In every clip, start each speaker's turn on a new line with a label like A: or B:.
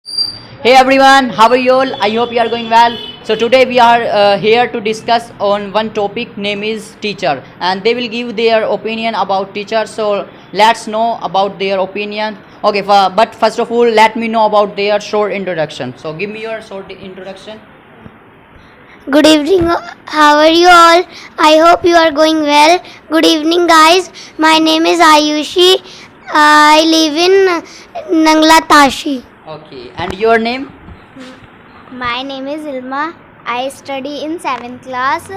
A: Hey everyone, how are you all? I hope you are going well. So today we are here to discuss on one topic name is teacher, and they will give their opinion about teacher. So let's know about their opinion. Okay, but first of all, let me know about their short introduction. So give me your short introduction.
B: Good evening, how are you all? I hope you are going well. Good evening, guys. My name is Ayushi. I live in Nangla Tashi.
A: Okay, and your name?
B: My name is Ilma. I study in 7th class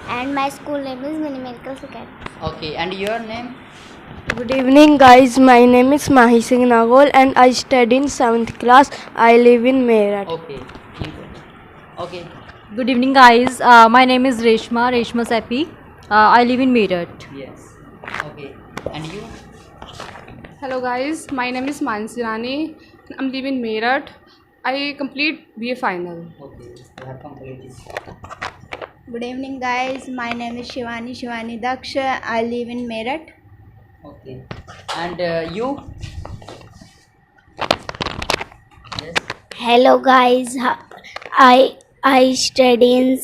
B: and my school name is Mini Medical Academy.
A: Okay, and your name?
C: Good evening, guys. My name is Mahi Singh Nagol and I study in 7th class. I live in Meerut.
A: Okay, okay.
D: Good evening, guys. My name is Reshma Seppi. I live in Meerut.
A: Yes. Okay, and you?
E: Hello guys, my name is Mansi Rani. I'm living in Meerut. I complete BA final.
A: Okay, you have completed.
F: Good evening, guys. My name is Shivani Daksh. I live in Meerut.
A: Okay, and you? Yes.
B: Hello, guys. I study in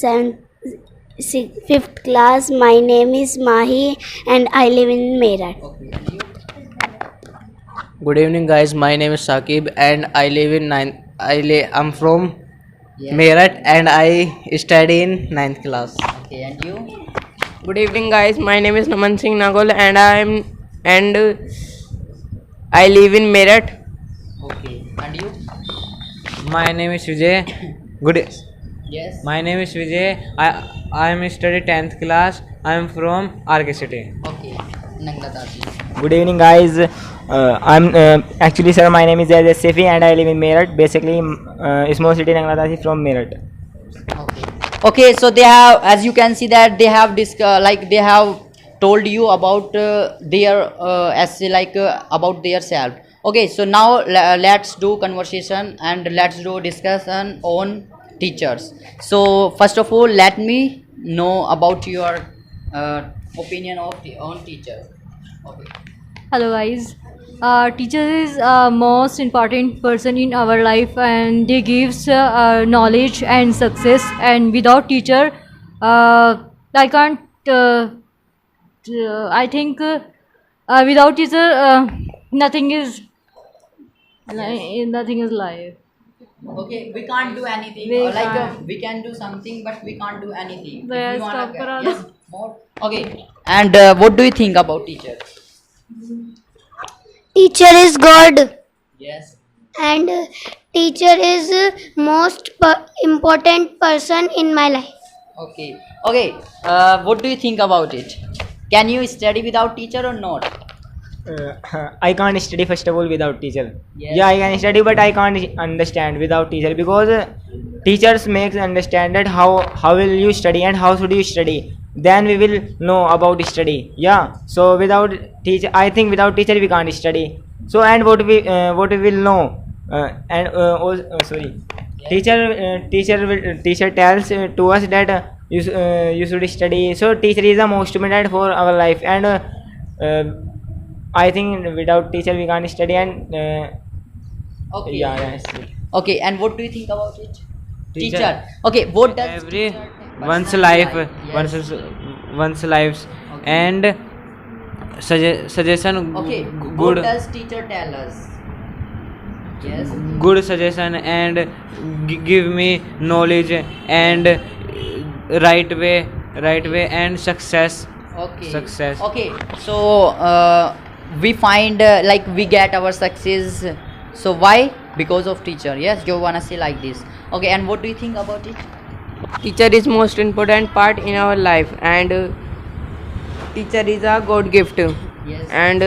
B: 5th class. My name is Mahi and I live in Meerut.
A: Okay, and you?
G: Good evening, guys. My name is Saqib, and I live in I'm from
A: Yes.
G: Meerut, and I study in 9th class.
A: Okay, and you?
C: Good evening, guys. My name is Naman Singh Nagol and I live in Meerut.
A: Okay, and you?
G: My name is Vijay. Good.
A: Yes.
G: My name is Vijay. I am study 10th class. I am from RK City.
A: Okay, Nanglatati.
H: Good evening, guys. I'm actually, sir, my name is Jayad Sefi and I live in Meerut. Basically, small city Nanglatasi from Meerut.
A: Okay. Okay, so they have, as you can see that they have they have told you about their essay, about their self. Okay, so now let's do conversation and let's do discussion on teachers. So first of all, let me know about your opinion on teacher. Okay.
D: Hello, guys. Teacher is most important person in our life, and they gives knowledge and success. And without teacher, I can't. I think without teacher, nothing is nothing is life.
A: Okay, we can't do anything.
D: We
A: We can do something, but we can't do anything.
D: Yes,
A: If you wanna,
D: stop karo.
A: yes, more. Okay, and what do you think about teacher?
B: Teacher is God
A: Yes.
B: and teacher is most important person in my life.
A: Okay. Okay. What do you think about it? Can you study without teacher or not?
H: I can't study first of all without teacher.
A: Yes.
H: Yeah, I can study, but I can't understand without teacher because teachers makes understand that how will you study and how should you study. Then we will know about study. Yeah. So without teacher, I think without teacher we can't study. So and what we will know sorry, teacher tells to us that you should study. So teacher is the most important for our life and. I think without teacher we can't study and
A: Okay.
H: yeah, yes.
A: Okay. And what do you think about it?
G: Teacher.
A: Okay. What does
G: Every
A: teacher
G: one's
A: personally
G: life,
A: Yes.
G: one's lives,
A: Okay.
G: and suggestion.
A: Okay. What
G: Good.
A: does teacher tell us? Yes.
G: Good suggestion and give me knowledge and right way and success.
A: Okay.
G: Success.
A: Okay. So we find we get our success. So why? Because of teacher. Yes. You wanna say like this? Okay. And what do you think about it?
C: Teacher is most important part in our life and teacher is a God gift
A: Yes.
C: and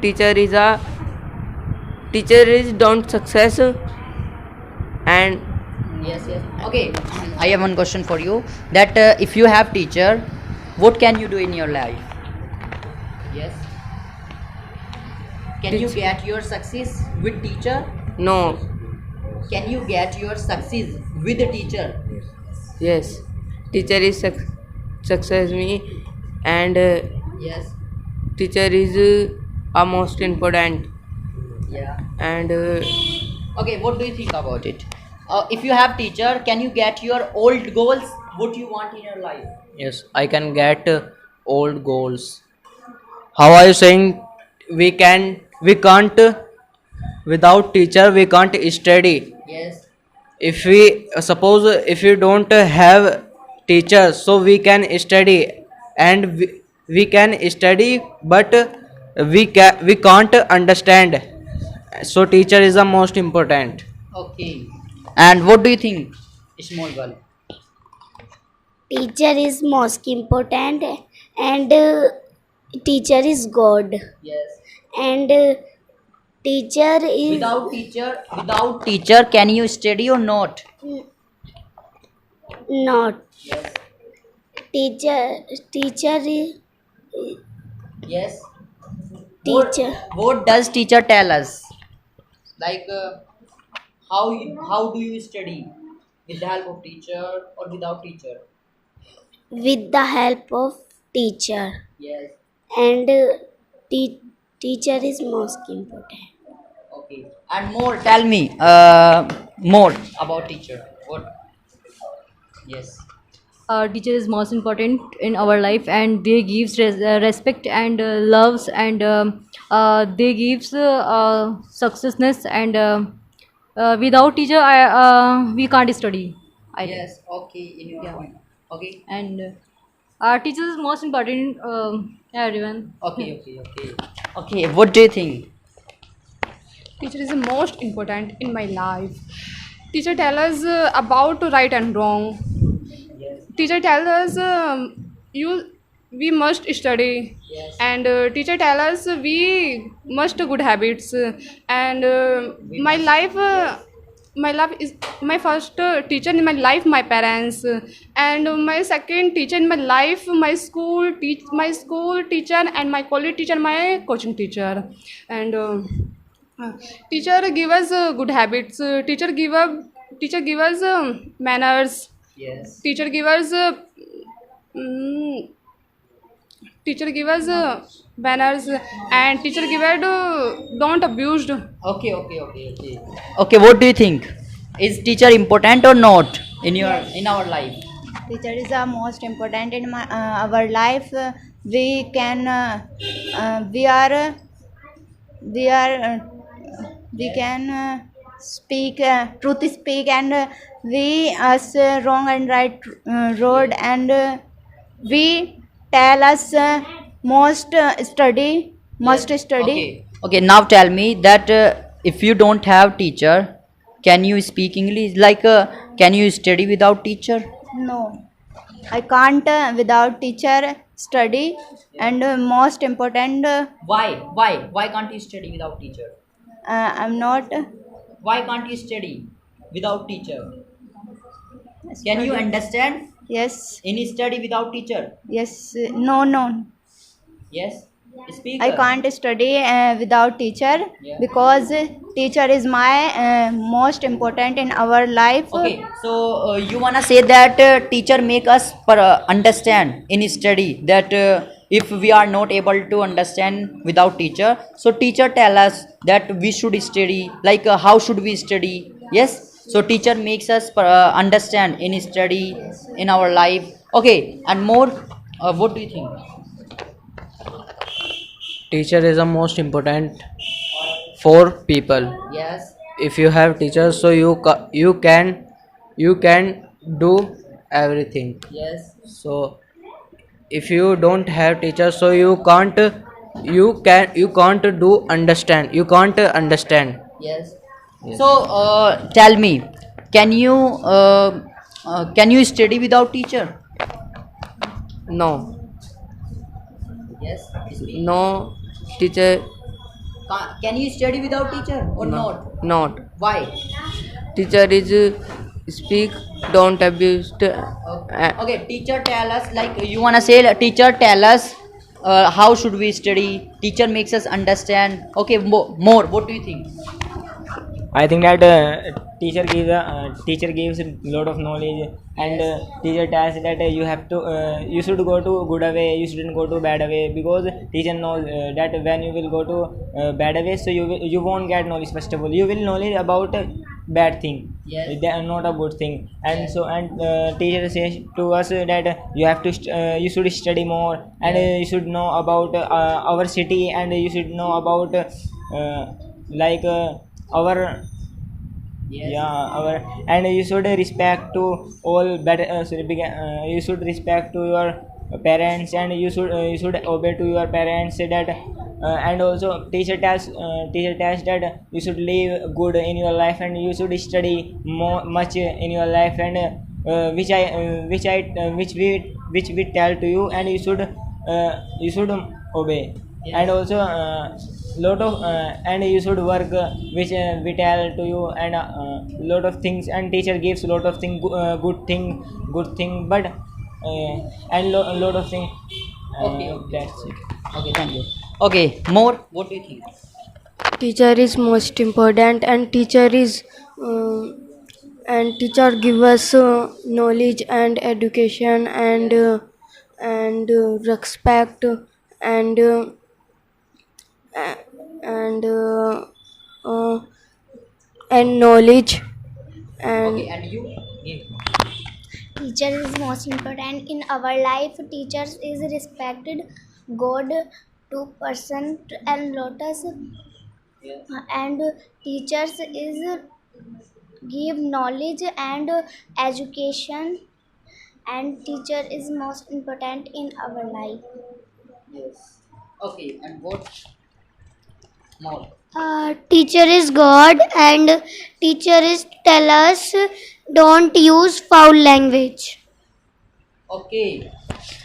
C: teacher is don't success and
A: Yes. Yes. Okay. I have one question for you. That if you have teacher, what can you do in your life? Yes. Can you get your success with teacher?
C: no,
A: Can you get your success with the teacher?
C: yes, teacher is success me and
A: Yes.
C: teacher is most important
A: Yeah.
C: and
A: Okay, what do you think about it? If you have teacher, can you get your old goals? What you want in your life?
G: Yes, I can get old goals. How are you saying we can't without teacher we can't study?
A: Yes.
G: If we suppose if we don't have teachers, so we can study and we can study, but we can't understand. So teacher is the most important.
A: Okay. And what do you think, small girl?
B: Teacher is most important, and teacher is God,
A: Yes.
B: and teacher is
A: Without teacher, can you study or not?
B: not.
A: Yes.
B: Teacher is
A: Yes.
B: teacher.
A: What does teacher tell us? Like how do you study? With the help of teacher or without teacher?
B: With the help of teacher,
A: Yes.
B: and teacher is most important.
A: Okay. And more, tell me more about teacher. What? Yes.
D: Teacher is most important in our life, and they gives respect and loves, and they gives successness, and without teacher we can't study, I think.
A: Yes. Okay. In your point. Okay.
D: And our teacher is most important, everyone.
A: Okay. Okay. Okay. Okay. What do you think?
E: Teacher is the most important in my life. Teacher tell us about right and wrong.
A: Yes.
E: Teacher tell us we must study.
A: Yes.
E: And teacher tell us we must good habits. And my life is my first teacher in my life, my parents, and my second teacher in my life, my school teacher, and my college teacher, my coaching teacher. And teacher give us good habits. Teacher give us manners.
A: Yes.
E: Teacher give us mm, teacher give us manners, and teacher give us don't abused.
A: Okay. Okay. Okay. Okay. Okay. What do you think? Is teacher important or not in our life?
F: Teacher is the most important in our life. We can we can speak truth speak, and we us wrong and right road, and we tell us must study.
A: Okay. Okay. Now tell me that if you don't have teacher, can you speak English? Like, can you study without teacher?
F: No, I can't without teacher study, and most important,
A: Why? Why can't you study without teacher?
F: I'm not.
A: Why can't you study without teacher? Can you understand?
F: Yes,
A: Any study without teacher?
F: yes, no.
A: Yes. Speak.
F: I can't study without teacher,
A: Yeah.
F: because teacher is my most important in our life.
A: Okay. So you wanna say that teacher make us understand in study that if we are not able to understand without teacher, so teacher tell us that we should study. Like how should we study? Yes. So teacher makes us understand in study in our life. Okay. And more. What do you think?
G: Teacher is the most important for people.
A: Yes.
G: If you have teachers, so you can do everything.
A: Yes.
G: So if you don't have teachers, so you can't do understand. You can't understand.
A: Yes. So tell me, can you study without teacher?
G: No,
A: Yes.
G: no teacher,
A: Can you study without teacher or not?
G: not.
A: Why?
G: Teacher is speak, don't abuse.
A: Okay. Teacher tell us, like you wanna say teacher tell us how should we study. Teacher makes us understand. Okay. More. What do you think?
H: I think that teacher gives a lot of knowledge, and teacher tells that you should go to good way, you shouldn't go to bad way, because teacher knows that when you will go to bad way, so you won't get knowledge. First of all, you will knowledge about bad thing.
A: Yes.
H: They are not a good thing, and so teacher says to us that you should study more, and you should know about our city, and you should know about like our
A: Yes.
H: yeah our, and you should respect to all better you should respect to your parents, and you should obey to your parents, that and also teacher tells that you should live good in your life, and you should study much in your life, and which we tell to you, and you should obey.
A: Yes.
H: And also lot of and you should work, which we tell to you, and lot of things, and teacher gives lot of thing, good thing, but and lot of thing.
A: Okay.
H: That's it.
A: Okay, thank you. Okay, more. What do you think?
C: Teacher is most important, and teacher give us knowledge and education, and respect, and and uh, uh, and knowledge, and
A: Okay, and you? Yeah.
B: Teacher is most important in our life. Teachers is respected God to person and lotus,
A: Yes.
B: and teachers is give knowledge and education, and teacher is most important in our life.
A: Yes. Okay, and what more?
B: Teacher is God, and teacher is tell us don't use foul language.
A: Okay.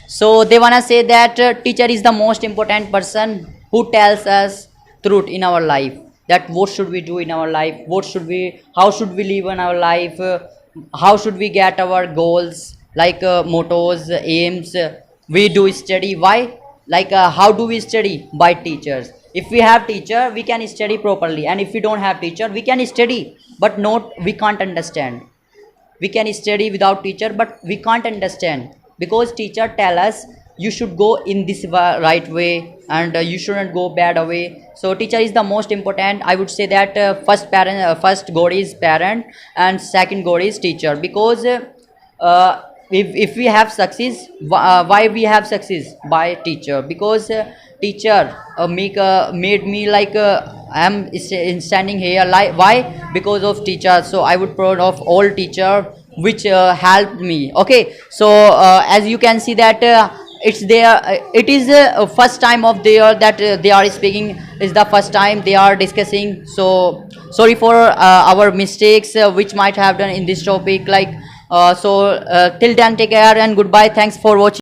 A: So they wanna say that teacher is the most important person who tells us truth in our life. That what should we do in our life? How should we live in our life? How should we get our goals, like mottos, aims? We do study. Why? Like how do we study? By teachers. If we have teacher, we can study properly, and if we don't have teacher, we can study, but not we can't understand. We can study without teacher, but we can't understand, because teacher tell us you should go in this right way, and you shouldn't go bad way. So teacher is the most important. I would say that first god is parent, and second god is teacher, because if we have success, why we have success? By teacher, because teacher made me like I am standing here, like why? Because of teacher. So I would proud of all teacher which helped me. Okay, so as you can see that it's there, it is first time of their that they are speaking, is the first time they are discussing. So sorry for our mistakes which might have done in this topic, like till then take care and goodbye. Thanks for watching.